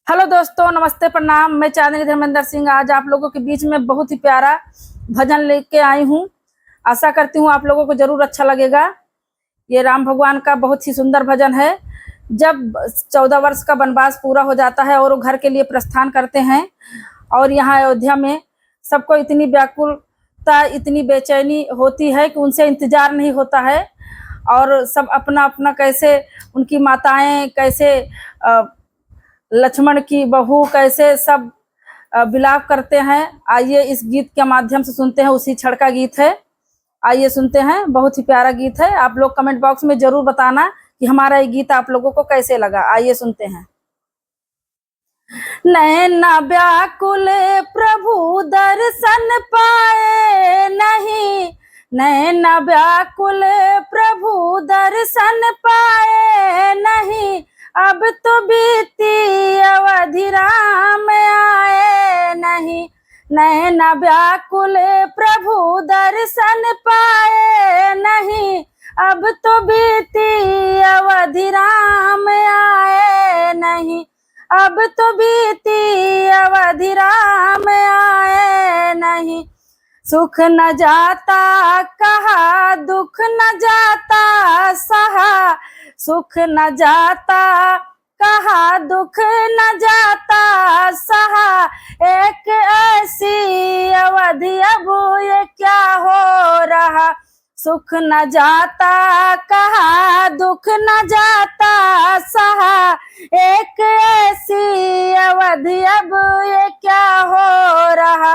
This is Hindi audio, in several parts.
हेलो दोस्तों, नमस्ते, प्रणाम। मैं चांदनी धर्मेंद्र सिंह आज आप लोगों के बीच में बहुत ही प्यारा भजन लेके आई हूँ। आशा करती हूँ आप लोगों को जरूर अच्छा लगेगा। ये राम भगवान का बहुत ही सुंदर भजन है। जब 14 वर्ष का वनवास पूरा हो जाता है और वो घर के लिए प्रस्थान करते हैं और यहाँ अयोध्या में सबको इतनी व्याकुलता, इतनी बेचैनी होती है कि उनसे इंतजार नहीं होता है और सब अपना अपना कैसे उनकी माताएं, कैसे लक्ष्मण की बहू, कैसे सब विलाप करते हैं। आइए इस गीत के माध्यम से सुनते हैं। उसी क्षण का गीत है, आइए सुनते हैं। बहुत ही प्यारा गीत है। आप लोग कमेंट बॉक्स में जरूर बताना कि हमारा ये गीत आप लोगों को कैसे लगा। आइए सुनते हैं। नैना व्याकुल प्रभु दर्शन पाए नहीं, नैना व्याकुल प्रभु दर्शन पाए नहीं, अब तो बीती अवधि राम आए नहीं। नैना व्याकुल प्रभु दर्शन पाए नहीं, अब तो बीती अवधि राम आए नहीं, अब तो बीती अवधि राम आए नहीं। सुख न जाता कहा, दुख न जाता सहा, सुख न जाता कहा, दुख न जाता सहा, एक ऐसी अवधि अब ये क्या हो रहा। सुख न जाता कहा, दुख न जाता सहा, एक ऐसी अवधि अब ये क्या हो रहा,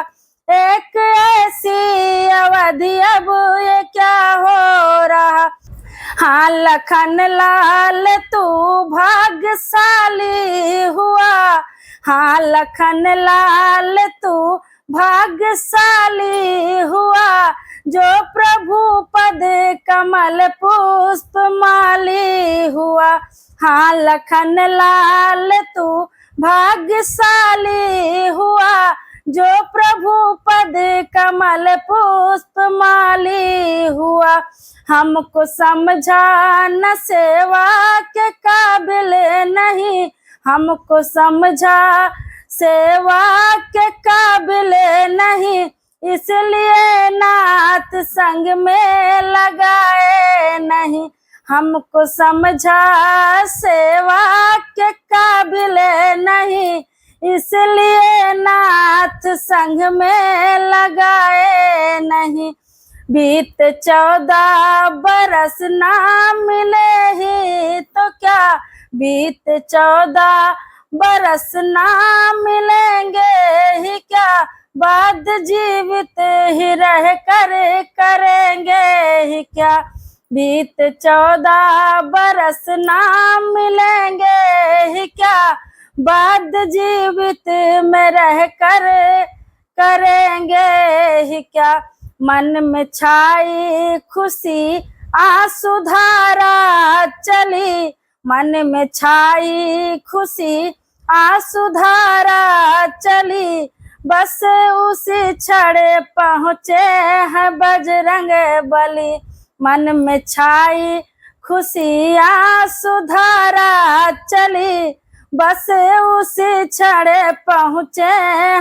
एक ऐसी अवधि अब ये क्या हो रहा। हाँ लखन लाल तू भाग्यशाली हुआ, हाँ लखन लाल तू भाग्यशाली हुआ, जो प्रभु पद कमल पुष्प माली हुआ। हाँ लखन लाल तू भाग्यशाली हुआ, जो प्रभु पद कमल पुष्प माली हुआ। हमको समझा न सेवा के काबिल नहीं, हमको समझा सेवा के काबिल नहीं, इसलिए नाथ संग में लगाए नहीं। हमको समझा सेवा के काबिल नहीं, इसलिए नाथ संग में लगाए नहीं। बीत 14 बरस ना मिले ही तो क्या, बीत 14 बरस ना मिलेंगे ही क्या, बाद जीवित ही रह कर करेंगे ही क्या। बीत 14 बरस ना मिलेंगे ही क्या, बाद जीवित में रह कर करेंगे ही क्या। मन में छाई खुशी आंसू धारा चली, मन में छाई खुशी आंसू धारा चली, बस उसी क्षण पहुँचे हैं बजरंग बली। मन में छाई खुशी आंसू धारा चली, बस उसी क्षण पहुँचे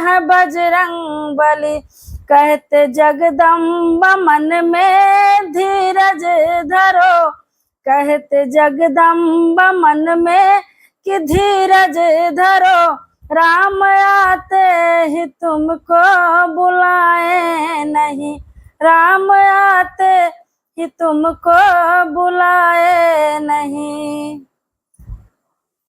हैं बजरंग बली। कहते जगदम्बा मन में धीरज धरो, कहते जगदम्बा मन में कि धीरज धरो, राम आते ही तुमको बुलाए नहीं, राम आते ही तुमको बुला